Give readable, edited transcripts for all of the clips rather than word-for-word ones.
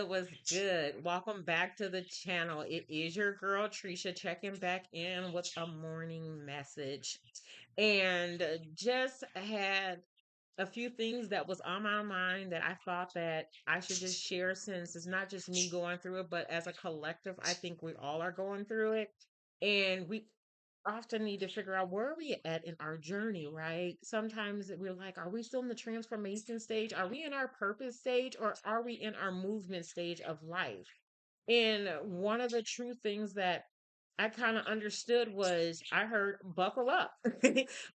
Was good. Welcome back to the channel. It is your girl Trisha checking back in with a morning message. And just had a few things that was on my mind that I thought that I should just share since it's not just me going through it, but as a collective, I think we all are going through it. And we often need to figure out where are we at in our journey, right? Sometimes we're like, are we still in the transformation stage? Are we in our purpose stage? Or are we in our movement stage of life? And one of the true things that I kind of understood was I heard buckle up.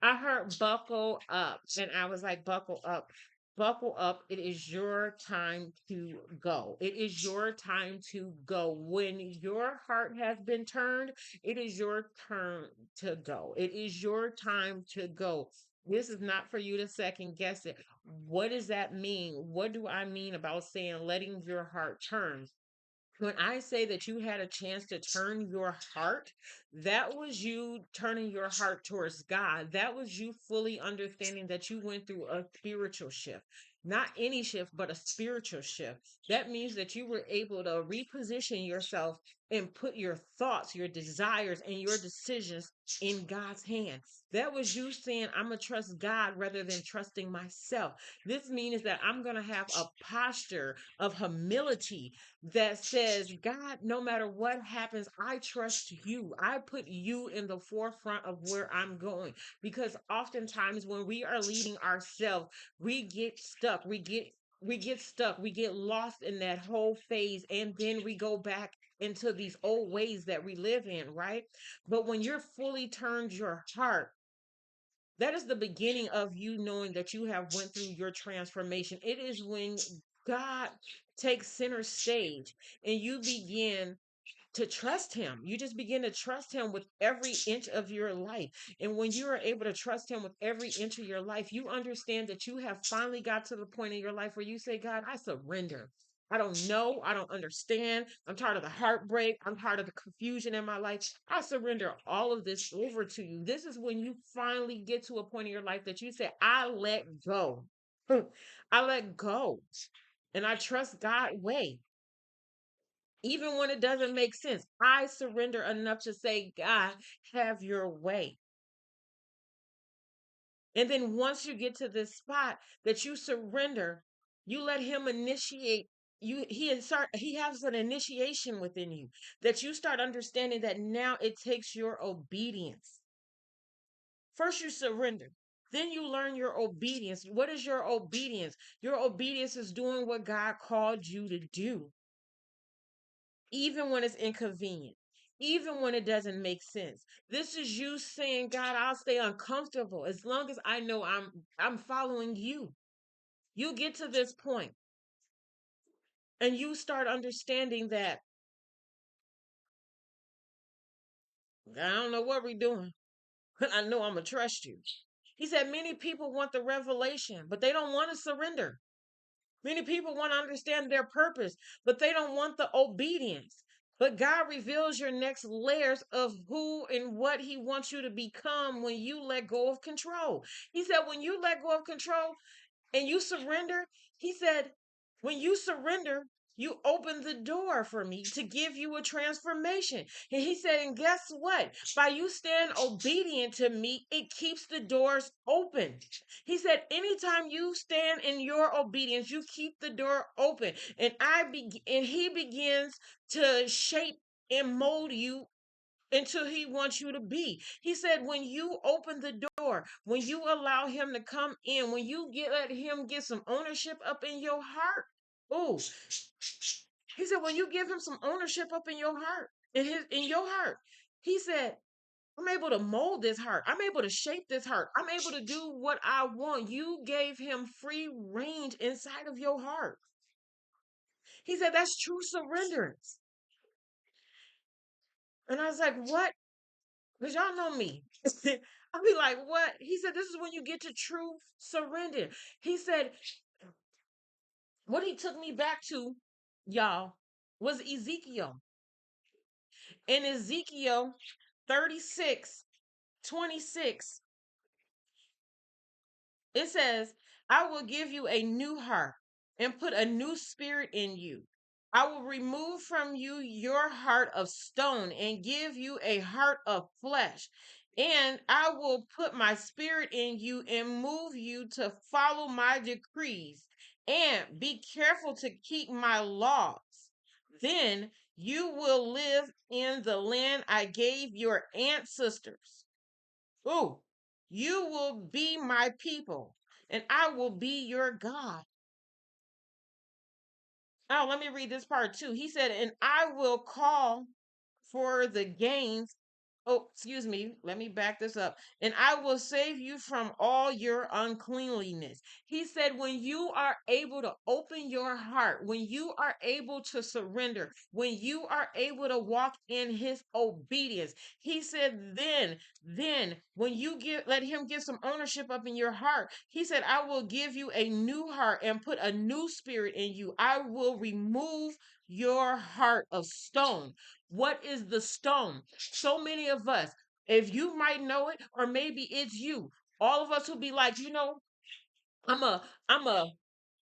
I heard buckle up. And I was like, buckle up. Buckle up. It is your time to go. It is your time to go. When your heart has been turned, it is your turn to go. It is your time to go. This is not for you to second guess it. What does that mean? What do I mean about saying letting your heart turn? When I say that you had a chance to turn your heart, that was you turning your heart towards God. That was you fully understanding that you went through a spiritual shift. Not any shift, but a spiritual shift. That means that you were able to reposition yourself and put your thoughts, your desires, and your decisions in God's hand. That was you saying, I'm going to trust God rather than trusting myself. This means that I'm going to have a posture of humility that says, God, no matter what happens, I trust you. I put you in the forefront of where I'm going. Because oftentimes when we are leading ourselves, we get stuck. We get stuck. We get lost in that whole phase. And then we go back into these old ways that we live in, right? But when you're fully turned your heart, that is the beginning of you knowing that you have went through your transformation. It is when God takes center stage and you begin to trust him. You just begin to trust him with every inch of your life. And when you are able to trust him with every inch of your life, you understand that you have finally got to the point in your life where you say, God, I surrender. I don't know. I don't understand. I'm tired of the heartbreak. I'm tired of the confusion in my life. I surrender all of this over to you. This is when you finally get to a point in your life that you say, I let go. I let go and I trust God way. Even when it doesn't make sense, I surrender enough to say, God, have your way. And then once you get to this spot that you surrender, you let him initiate you. He has an initiation within you that you start understanding that now it takes your obedience. First you surrender. Then you learn your obedience. What is your obedience? Your obedience is doing what God called you to do, even when it's inconvenient, even when it doesn't make sense. This is you saying, God, I'll stay uncomfortable as long as I know I'm following you. You get to this point and you start understanding that I don't know what we're doing, but I know I'm gonna trust you. He said many people want the revelation, but they don't want to surrender. Many people want to understand their purpose, but they don't want the obedience. But God reveals your next layers of who and what He wants you to become when you let go of control. He said, when you let go of control and you surrender, He said, when you surrender, you open the door for me to give you a transformation. And he said, and guess what? By you staying obedient to me, it keeps the doors open. He said, anytime you stand in your obedience, you keep the door open. And he begins to shape and mold you until he wants you to be. He said, when you open the door, when you allow him to come in, when you let him get some ownership up in your heart. Oh, he said, when you give him some ownership up in your heart, in your heart, he said, I'm able to mold this heart. I'm able to shape this heart. I'm able to do what I want. You gave him free range inside of your heart. He said, that's true surrenderance. And I was like, what? Because y'all know me. I'll be like, what? He said, this is when you get to true surrender. He said, what he took me back to, y'all, was Ezekiel. In Ezekiel 36:26, it says, I will give you a new heart and put a new spirit in you. I will remove from you your heart of stone and give you a heart of flesh. And I will put my spirit in you and move you to follow my decrees and be careful to keep my laws. Then you will live in the land I gave your ancestors. Ooh, you will be my people and I will be your God. Oh, let me read this part too. He said, and I will call for the gains. Oh, excuse me. Let me back this up. And I will save you from all your uncleanliness. He said, when you are able to open your heart, when you are able to surrender, when you are able to walk in his obedience, he said, then when you let him get some ownership up in your heart, he said, I will give you a new heart and put a new spirit in you. I will remove your heart of stone. What is the stone? So many of us, if you might know it, or maybe it's you, all of us will be like, I'm a, I'm a,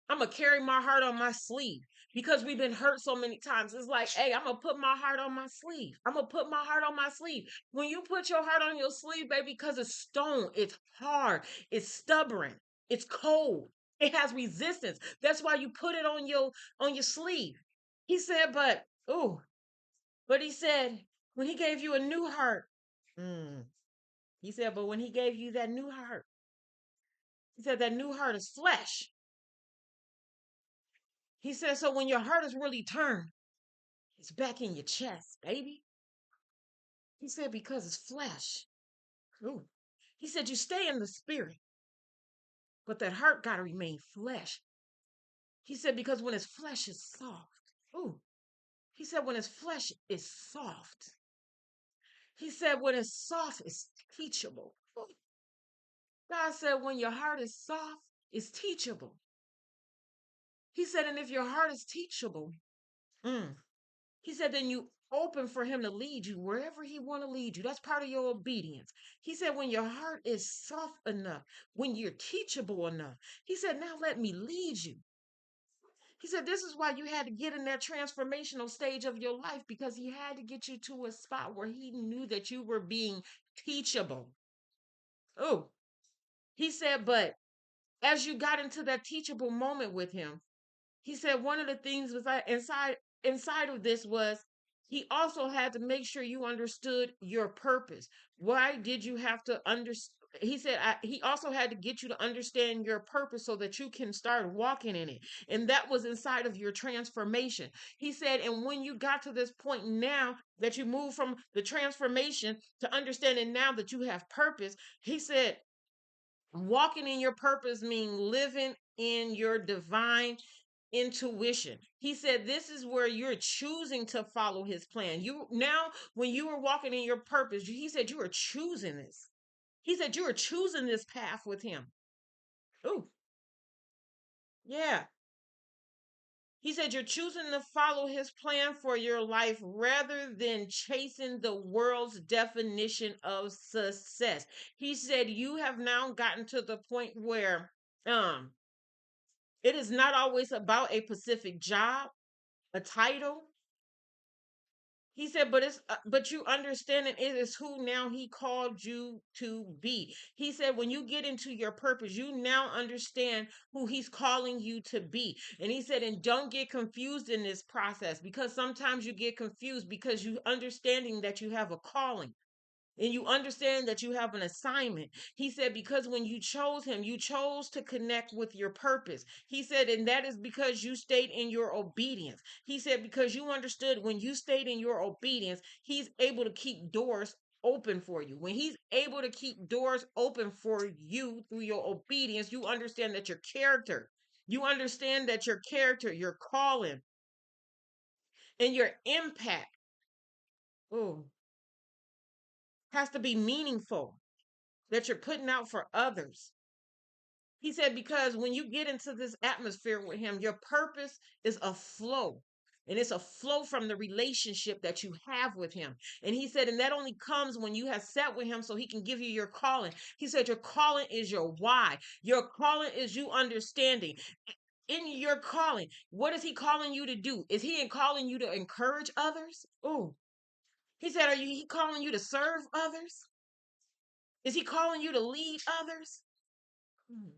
I'm gonna carry my heart on my sleeve because we've been hurt so many times. It's like, hey, I'm gonna put my heart on my sleeve. I'm gonna put my heart on my sleeve. When you put your heart on your sleeve, baby, because it's stone, it's hard, it's stubborn, it's cold, it has resistance. That's why you put it on your sleeve. He said, but he said, when he gave you a new heart, mm, he said, but when he gave you that new heart, he said that new heart is flesh. He said, so when your heart is really turned, it's back in your chest, baby. He said, because it's flesh. Ooh. He said, you stay in the spirit, but that heart got to remain flesh. He said, because when his flesh is soft, ooh. He said, when his flesh is soft, he said, when it's soft, it's teachable. Ooh. God said, when your heart is soft, it's teachable. He said, and if your heart is teachable, mm, he said, then you open for him to lead you wherever he want to lead you. That's part of your obedience. He said, when your heart is soft enough, when you're teachable enough, he said, now let me lead you. He said, this is why you had to get in that transformational stage of your life because he had to get you to a spot where he knew that you were being teachable. Oh, he said, but as you got into that teachable moment with him, he said one of the things was inside of this was he also had to make sure you understood your purpose. Why did you have to understand? He said he also had to get you to understand your purpose so that you can start walking in it. And that was inside of your transformation. He said, and when you got to this point now that you move from the transformation to understanding now that you have purpose, he said, walking in your purpose means living in your divine intuition. He said this is where you're choosing to follow his plan. You now when you were walking in your purpose, he said you were choosing this. He said you were choosing this path with him. Ooh, yeah. He said you're choosing to follow his plan for your life rather than chasing the world's definition of success. He said you have now gotten to the point where um it is not always about a specific job, a title. He said, but you understand it is who now he called you to be. He said, when you get into your purpose, you now understand who he's calling you to be. And he said, and don't get confused in this process because sometimes you get confused because you understanding that you have a calling and you understand that you have an assignment. He said, because when you chose him, you chose to connect with your purpose. He said, and that is because you stayed in your obedience. He said, because you understood when you stayed in your obedience, he's able to keep doors open for you. When he's able to keep doors open for you through your obedience, you understand that you understand that your character, your calling, and your impact, oh, has to be meaningful that you're putting out for others. He said, because when you get into this atmosphere with him, your purpose is a flow. And it's a flow from the relationship that you have with him. And he said, and that only comes when you have sat with him so he can give you your calling. He said, your calling is your why. Your calling is you understanding. in your calling, what is he calling you to do? Is he calling you to encourage others? Oh, he said, he calling you to serve others? Is he calling you to lead others? Hmm.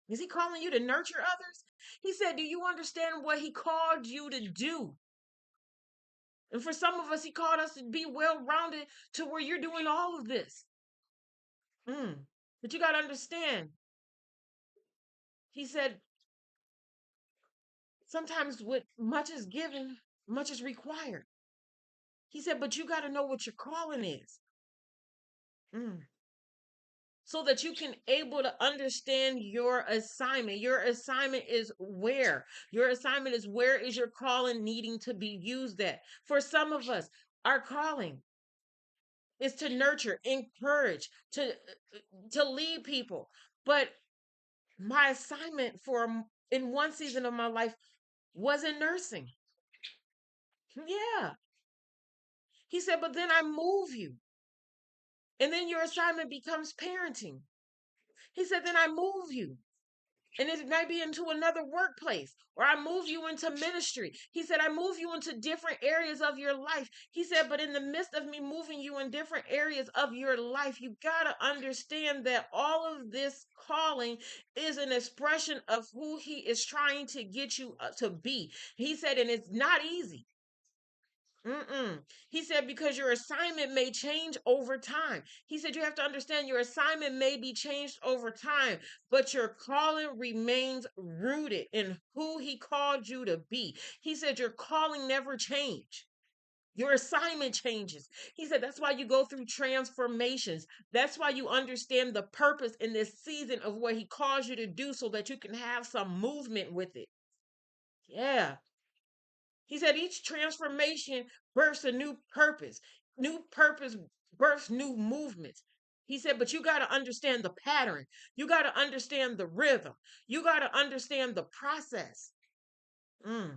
Is he calling you to nurture others? He said, do you understand what he called you to do? And for some of us, he called us to be well-rounded to where you're doing all of this. But you got to understand, he said, sometimes with much is given, much is required. He said, but you got to know what your calling is. So that you can able to understand your assignment. Your assignment is where? Your assignment is where is your calling needing to be used at? For some of us, our calling is to nurture, encourage, to lead people. But my assignment for in one season of my life was in nursing. Yeah. He said, but then I move you. And then your assignment becomes parenting. He said, then I move you. And it might be into another workplace, or I move you into ministry. He said, I move you into different areas of your life. He said, but in the midst of me moving you in different areas of your life, you got to understand that all of this calling is an expression of who he is trying to get you to be. He said, and it's not easy. He said, because your assignment may change over time. He said, you have to understand your assignment may be changed over time, but your calling remains rooted in who he called you to be. He said, your calling never changed. Your assignment changes. He said, that's why you go through transformations. That's why you understand the purpose in this season of what he calls you to do so that you can have some movement with it. Yeah. He said each transformation births a new purpose. New purpose births new movements. He said, but you got to understand the pattern. You got to understand the rhythm. You got to understand the process. Mm.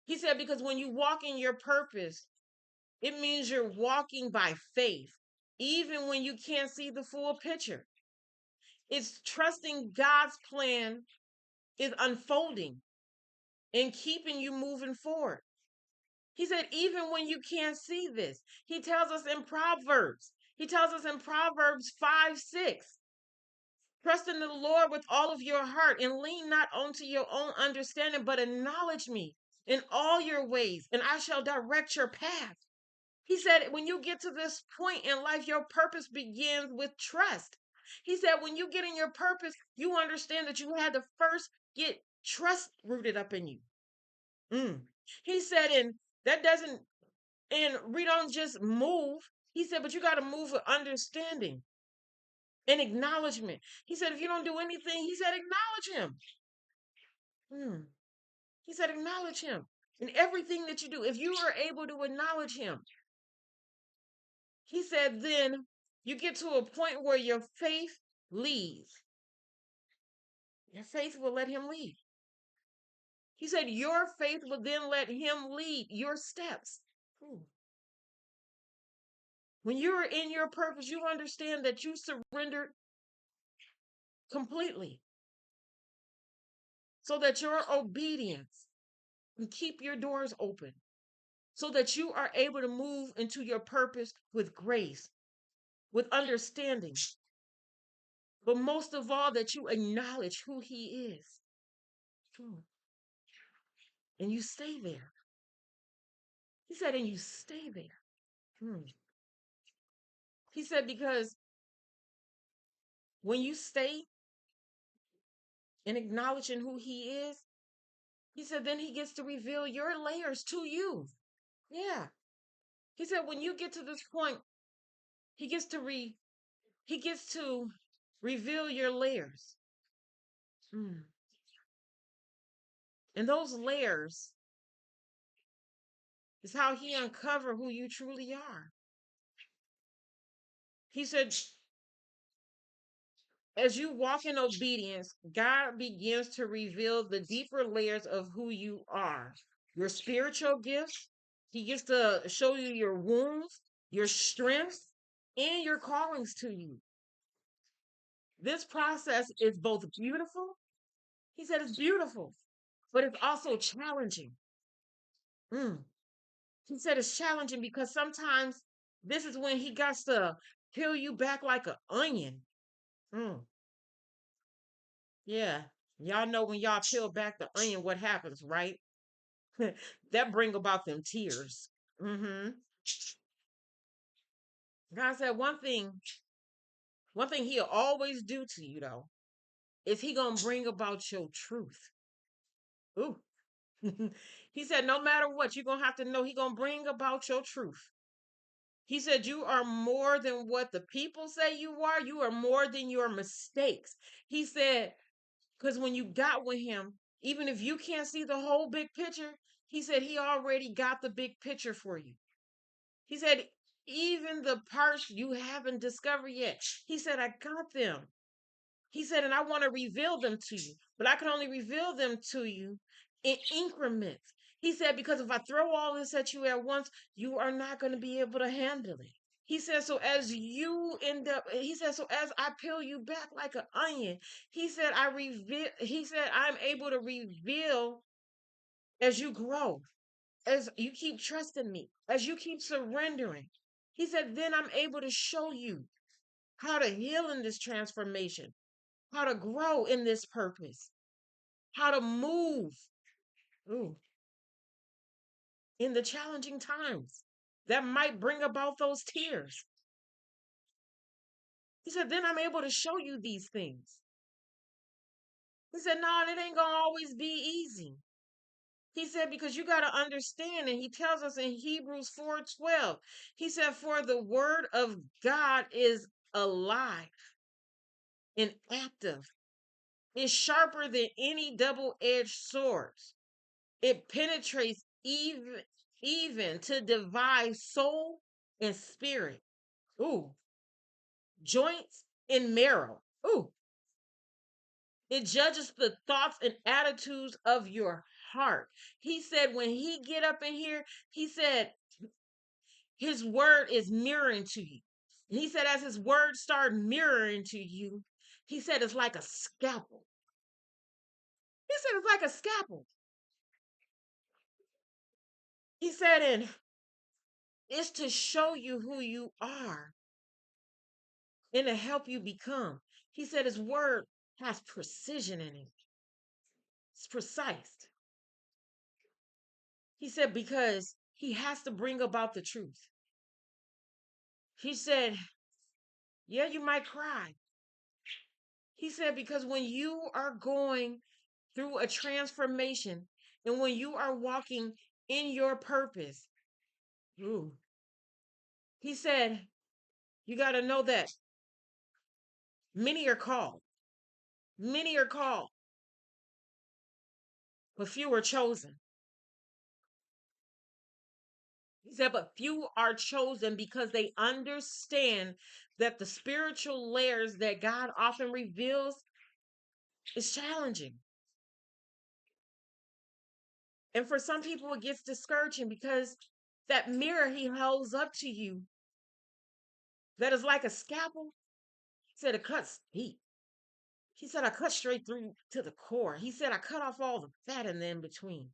He said, because when you walk in your purpose, it means you're walking by faith, even when you can't see the full picture. It's trusting God's plan is unfolding and keeping you moving forward. He said, even when you can't see this, he tells us in Proverbs, he tells us in Proverbs 5:6, trust in the Lord with all of your heart and lean not onto your own understanding, but acknowledge me in all your ways, and I shall direct your path. He said, when you get to this point in life, your purpose begins with trust. He said, when you get in your purpose, you understand that you had to first get trust rooted up in you. He said, and that doesn't and we don't just move. He said, but you got to move with understanding and acknowledgement. He said, if you don't do anything, he said, acknowledge him. He said, acknowledge him in everything that you do. If you are able to acknowledge him, he said, then you get to a point where your faith leads. Your faith will let him lead. He said, your faith will then let him lead your steps. When you're in your purpose, you understand that you surrendered completely so that your obedience can keep your doors open, so that you are able to move into your purpose with grace, with understanding, but most of all, that you acknowledge who he is. And you stay there. He said, and you stay there. He said, because when you stay in acknowledging who he is, he said, then he gets to reveal your layers to you. Yeah. He said, when you get to this point, he gets to reveal your layers. And those layers is how he uncovered who you truly are. He said, as you walk in obedience, God begins to reveal the deeper layers of who you are. Your spiritual gifts. He gets to show you your wounds, your strengths, and your callings to you. This process is both beautiful. He said it's beautiful, but it's also challenging. Mm. He said it's challenging because sometimes this is when he got to peel you back like an onion. Mm. Yeah. Y'all know when y'all peel back the onion, what happens, right? That bring about them tears. Hmm. God said one thing he'll always do to you though, is he gonna bring about your truth. Ooh. He said, no matter what, you're gonna have to know he gonna bring about your truth. He said, you are more than what the people say you are. You are more than your mistakes. He said, because when you got with him, even if you can't see the whole big picture, he said he already got the big picture for you. He said, even the parts you haven't discovered yet, he said, I got them. He said, and I want to reveal them to you, but I can only reveal them to you in increments. He said, because if I throw all this at you at once, you are not going to be able to handle it. He said, so as you end up, he said, so as I peel you back like an onion, he said, I'm able to reveal as you grow, as you keep trusting me, as you keep surrendering. He said, then I'm able to show you how to heal in this transformation, how to grow in this purpose, how to move ooh, in the challenging times that might bring about those tears. He said, then I'm able to show you these things. He said, no, it ain't going to always be easy. He said, because you got to understand, and he tells us in Hebrews 4:12, he said, for the word of God is alive and active. It's sharper than any double-edged sword. It penetrates even to divide soul and spirit. Ooh, joints and marrow. Ooh, it judges the thoughts and attitudes of your heart. He said when he get up in here, he said his word is mirroring to you. And he said as his word start mirroring to you, he said it's like a scalpel. He said it's like a scalpel. He said and it's to show you who you are and to help you become. He said his word has precision in it. It's precise. He said because he has to bring about the truth. He said, yeah, you might cry. He said, because when you are going through a transformation and when you are walking in your purpose, ooh, he said, you got to know that many are called, many are called, but few are chosen. He said, but few are chosen because they understand that the spiritual layers that God often reveals is challenging. And for some people, it gets discouraging because that mirror he holds up to you that is like a scalpel, he said it cuts deep. He said, I cut straight through to the core. He said, I cut off all the fat in the in between.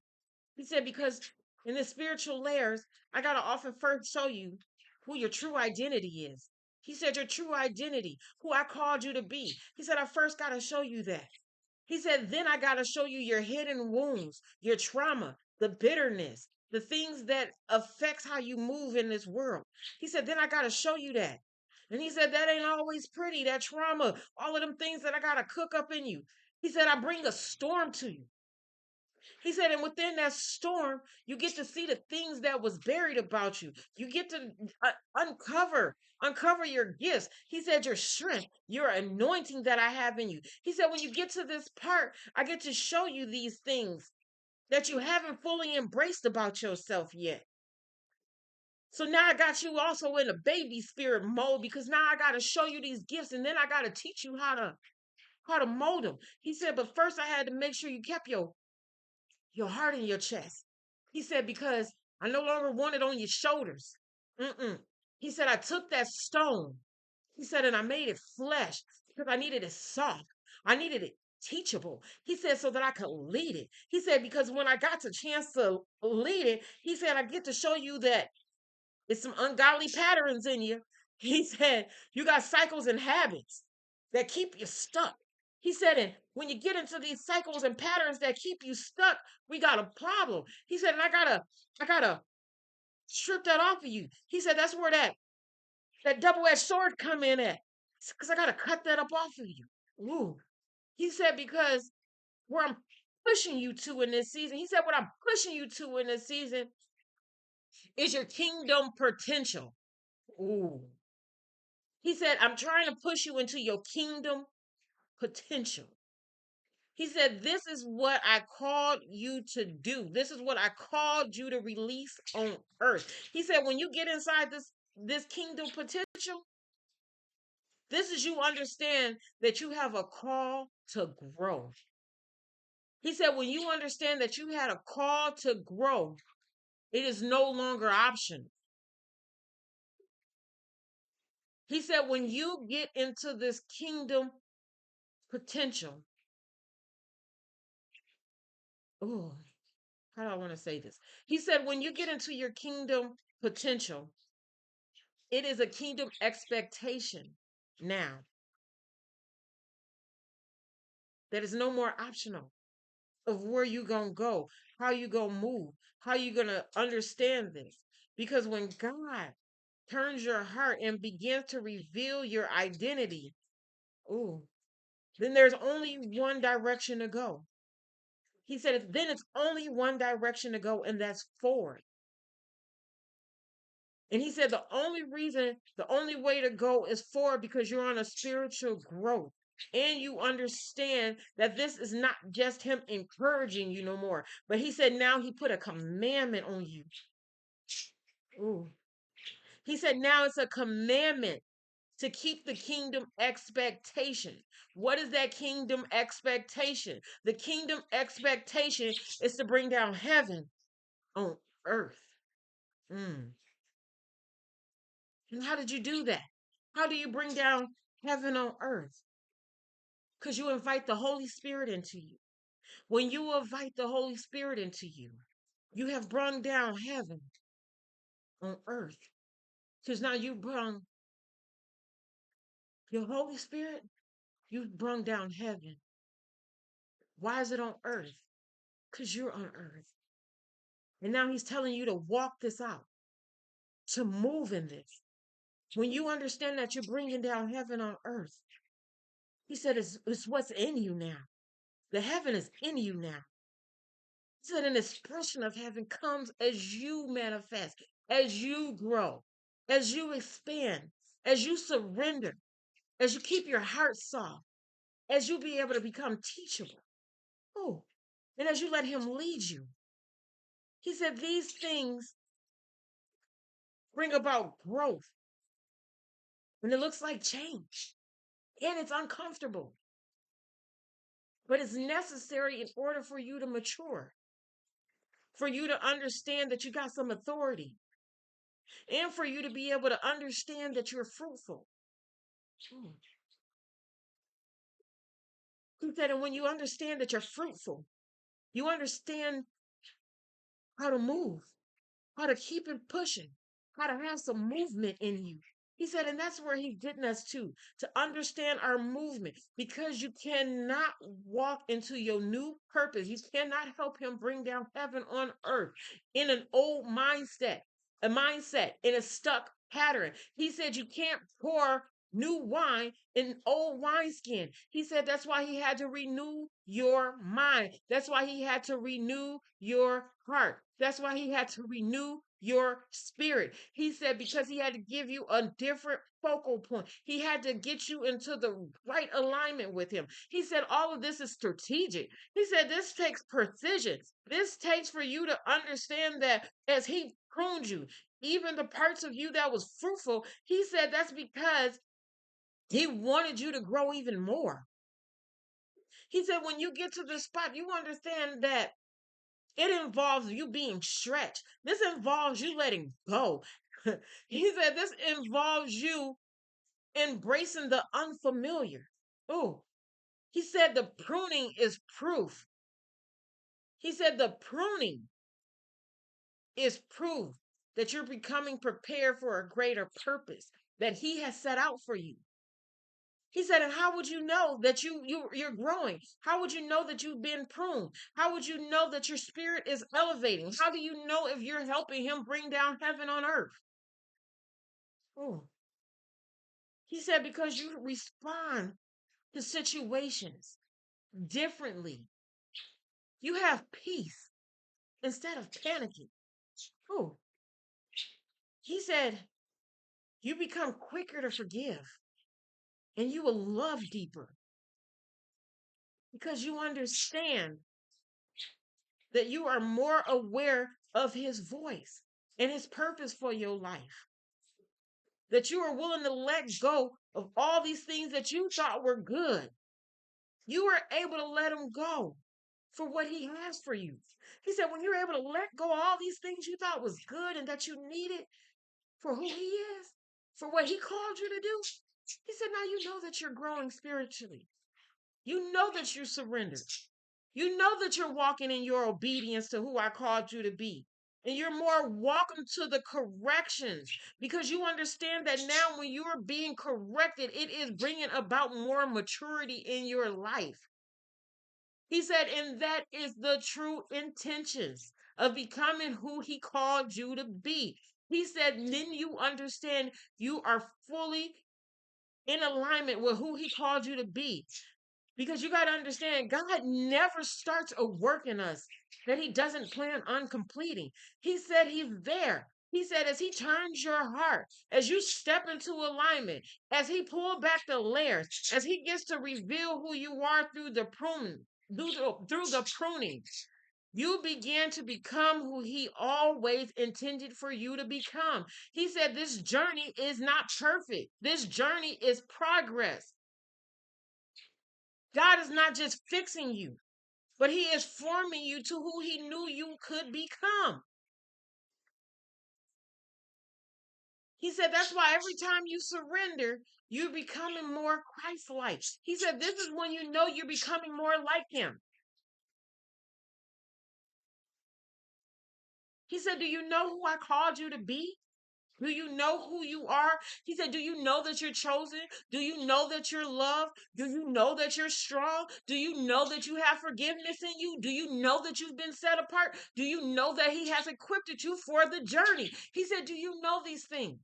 He said, because in the spiritual layers, I got to often first show you who your true identity is. He said, your true identity, who I called you to be. He said, I first got to show you that. He said, then I got to show you your hidden wounds, your trauma, the bitterness, the things that affects how you move in this world. He said, then I got to show you that. And he said, that ain't always pretty, that trauma, all of them things that I got to cook up in you. He said, I bring a storm to you. He said, and within that storm, you get to see the things that was buried about you. You get to uncover your gifts. He said, your strength, your anointing that I have in you. He said, when you get to this part, I get to show you these things that you haven't fully embraced about yourself yet. So now I got you also in a baby spirit mode because now I got to show you these gifts and then I got to teach you how to mold them. He said, but first I had to make sure you kept your heart in your chest. He said, because I no longer want it on your shoulders. Mm-mm. He said, I took that stone. He said, and I made it flesh. because I needed it soft. I needed it teachable. He said, so that I could lead it. He said, because when I got the chance to lead it, he said, I get to show you that it's some ungodly patterns in you. He said, you got cycles and habits that keep you stuck. He said, and when you get into these cycles and patterns that keep you stuck, we got a problem. He said, and I gotta strip that off of you. He said, that's where that double-edged sword come in at. Because I gotta cut that up off of you. Ooh. He said, because where I'm pushing you to in this season, he said, what I'm pushing you to in this season is your kingdom potential. Ooh. He said, I'm trying to push you into your kingdom potential. He said, this is what I called you to do. This is what I called you to release on earth. He said, when you get inside this kingdom potential, this is you understand that you have a call to grow. He said, when you understand that you had a call to grow, it is no longer optional. He said, when you get into this kingdom potential, oh, how do I want to say this? He said, when you get into your kingdom potential, it is a kingdom expectation now that is no more optional of where you gonna go, how you gonna move, how you gonna understand this. Because when God turns your heart and begins to reveal your identity, ooh, then there's only one direction to go. He said, then it's only one direction to go, and that's forward. And he said, the only way to go is forward because you're on a spiritual growth. And you understand that this is not just him encouraging you no more. But he said, now he put a commandment on you. Ooh. He said, now it's a commandment to keep the kingdom expectation. What is that kingdom expectation? The kingdom expectation is to bring down heaven on earth. Mm. And how did you do that? How do you bring down heaven on earth? Because you invite the Holy Spirit into you. When you invite the Holy Spirit into you, you have brought down heaven on earth. Because now you brought your Holy Spirit, you've brought down heaven. Why is it on earth? Because you're on earth. And now he's telling you to walk this out, to move in this. When you understand that you're bringing down heaven on earth, he said it's what's in you now. The heaven is in you now. He said an expression of heaven comes as you manifest, as you grow, as you expand, as you surrender, as you keep your heart soft, as you be able to become teachable. Oh, and as you let him lead you. He said these things bring about growth. And it looks like change. And it's uncomfortable. But it's necessary in order for you to mature, for you to understand that you got some authority, and for you to be able to understand that you're fruitful. Hmm. He said, and when you understand that you're fruitful, you understand how to move, how to keep it pushing, how to have some movement in you. He said, and that's where he's getting us to understand our movement, because you cannot walk into your new purpose. You cannot help him bring down heaven on earth in an old mindset, a mindset in a stuck pattern. He said, you can't pour new wine in old wineskin. He said, that's why he had to renew your mind. That's why he had to renew your heart. That's why he had to renew your spirit. He said, because he had to give you a different focal point. He had to get you into the right alignment with him. He said, all of this is strategic. He said, this takes precision. This takes for you to understand that as he pruned you, even the parts of you that was fruitful, he said that's because he wanted you to grow even more. He said, when you get to this spot, you understand that it involves you being stretched. This involves you letting go. He said, this involves you embracing the unfamiliar. Oh, he said the pruning is proof. He said the pruning is proof that you're becoming prepared for a greater purpose that he has set out for you. He said, and how would you know that you're growing? How would you know that you've been pruned? How would you know that your spirit is elevating? How do you know if you're helping him bring down heaven on earth? Oh, he said, because you respond to situations differently. You have peace instead of panicking. Oh, he said, you become quicker to forgive and you will love deeper because you understand that you are more aware of his voice and his purpose for your life. That you are willing to let go of all these things that you thought were good. You are able to let them go for what he has for you. He said, when you're able to let go of all these things you thought was good and that you needed for who he is, for what he called you to do, he said, now you know that you're growing spiritually. You know that you surrendered. You know that you're walking in your obedience to who I called you to be. And you're more welcome to the corrections because you understand that now when you're being corrected, it is bringing about more maturity in your life. He said, and that is the true intentions of becoming who he called you to be. He said, then you understand you are fully in alignment with who he called you to be. Because you got to understand, God never starts a work in us that he doesn't plan on completing. He said he's there. He said, as he turns your heart, as you step into alignment, as he pull back the layers, as he gets to reveal who you are through the pruning, through the pruning, you begin to become who he always intended for you to become. He said, this journey is not perfect. This journey is progress. God is not just fixing you, but he is forming you to who he knew you could become. He said that's why every time you surrender, you're becoming more Christ-like. He said this is when you know you're becoming more like him. He said, do you know who I called you to be? Do you know who you are? He said, do you know that you're chosen? Do you know that you're loved? Do you know that you're strong? Do you know that you have forgiveness in you? Do you know that you've been set apart? Do you know that he has equipped you for the journey? He said, do you know these things?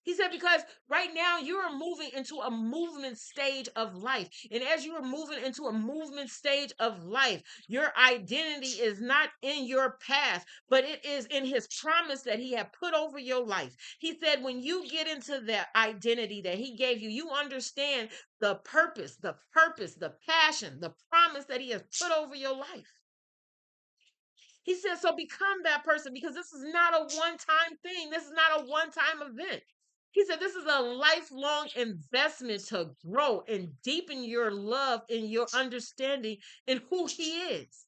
He said, because right now you are moving into a movement stage of life. And as you are moving into a movement stage of life, your identity is not in your past, but it is in his promise that he had put over your life. He said, when you get into that identity that he gave you, you understand the purpose, the passion, the promise that he has put over your life. He said, so become that person because this is not a one time thing. This is not a one time event. He said, this is a lifelong investment to grow and deepen your love and your understanding in who he is.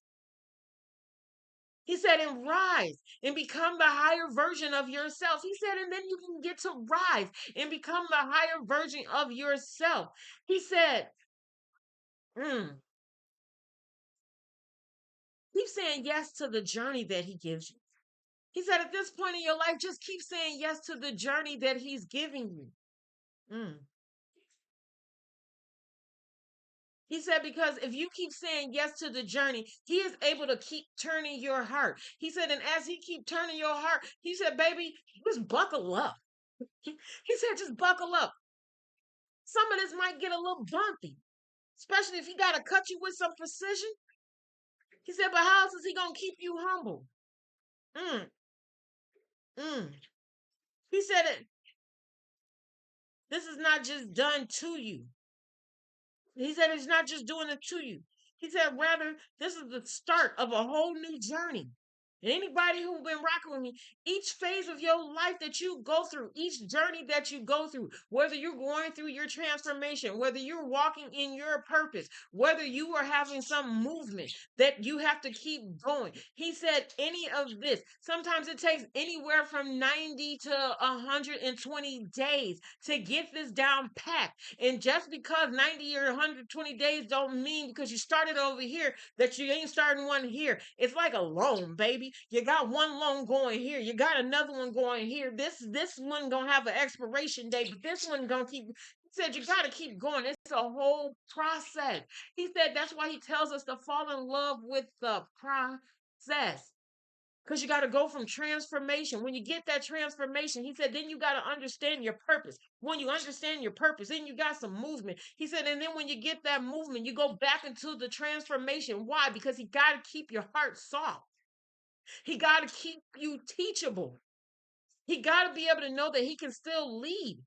He said, and rise and become the higher version of yourself. He said, and then you can get to rise and become the higher version of yourself. He said, keep saying yes to the journey that he gives you. He said, at this point in your life, just keep saying yes to the journey that he's giving you. Mm. He said, because if you keep saying yes to the journey, he is able to keep turning your heart. He said, and as he keep turning your heart, he said, baby, just buckle up. He said, just buckle up. Some of this might get a little bumpy, especially if he got to cut you with some precision. He said, but how else is he going to keep you humble? Mm, mm. He said, this is not just done to you. He said, it's not just doing it to you. He said, rather, this is the start of a whole new journey. And anybody who's been rocking with me, each phase of your life that you go through, each journey that you go through, whether you're going through your transformation, whether you're walking in your purpose, whether you are having some movement that you have to keep going. He said, any of this, sometimes it takes anywhere from 90 to 120 days to get this down packed. And just because 90 or 120 days don't mean because you started over here that you ain't starting one here. It's like a loan, baby. You got one loan going here. You got another one going here. This one gonna have an expiration date, but this one gonna keep. He said you got to keep going. It's a whole process. He said that's why he tells us to fall in love with the process. Because you got to go from transformation. When you get that transformation, he said, then you got to understand your purpose. When you understand your purpose, then you got some movement. He said, and then when you get that movement, you go back into the transformation. Why? Because he got to keep your heart soft. He got to keep you teachable. He got to be able to know that he can still lead.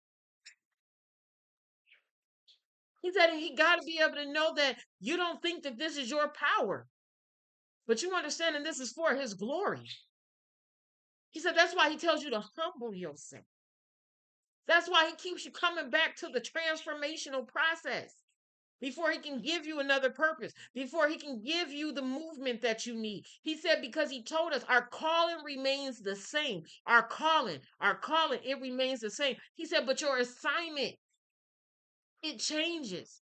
He said he got to be able to know that you don't think that this is your power, but you understand that this is for his glory. He said that's why he tells you to humble yourself. That's why he keeps you coming back to the transformational process before he can give you another purpose, before he can give you the movement that you need. He said, because he told us our calling remains the same. Our calling, it remains the same. He said, but your assignment, it changes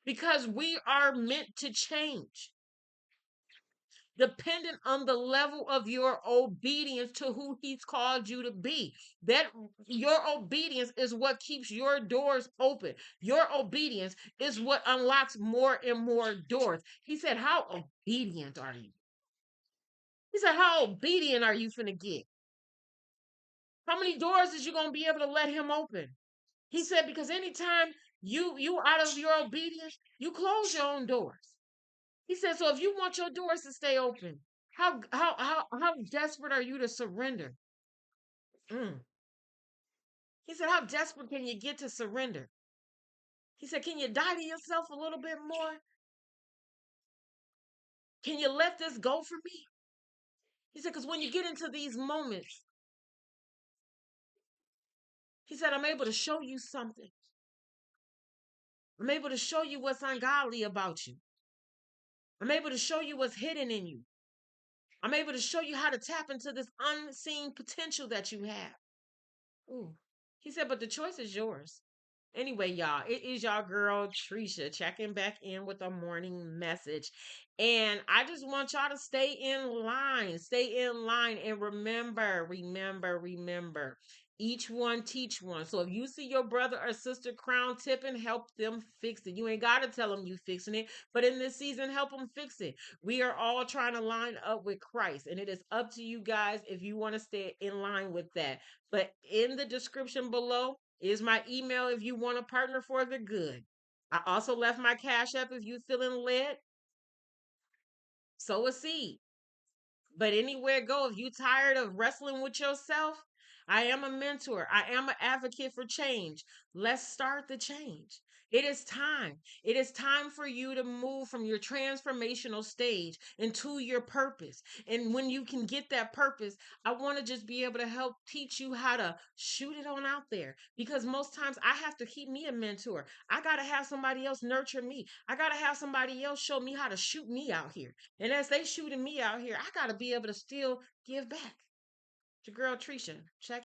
because we are meant to change. Dependent on the level of your obedience to who he's called you to be. That your obedience is what keeps your doors open. Your obedience is what unlocks more and more doors. He said, how obedient are you? He said, how obedient are you finna get? How many doors is you gonna be able to let him open? He said, because anytime you out of your obedience, you close your own doors. He said, so if you want your doors to stay open, how desperate are you to surrender? Mm. He said, how desperate can you get to surrender? He said, can you die to yourself a little bit more? Can you let this go for me? He said, because when you get into these moments, he said, I'm able to show you something. I'm able to show you what's ungodly about you. I'm able to show you what's hidden in you. I'm able to show you how to tap into this unseen potential that you have. Ooh. He said, but the choice is yours. Anyway, y'all, it is y'all girl Trisha checking back in with a morning message. And I just want y'all to stay in line. Stay in line. And remember. Each one teach one. So if you see your brother or sister crown tipping, help them fix it. You ain't got to tell them you fixing it, but in this season, help them fix it. We are all trying to line up with Christ, and it is up to you guys if you want to stay in line with that. But in the description below is my email if you want to partner for the good. I also left my Cash App if you feeling led. Sow a seed. But anywhere go, if you tired of wrestling with yourself, I am a mentor. I am an advocate for change. Let's start the change. It is time. It is time for you to move from your transformational stage into your purpose. And when you can get that purpose, I want to just be able to help teach you how to shoot it on out there. Because most times I have to keep me a mentor. I got to have somebody else nurture me. I got to have somebody else show me how to shoot me out here. And as they shooting me out here, I gotta be able to still give back. It's your girl Trisha. Check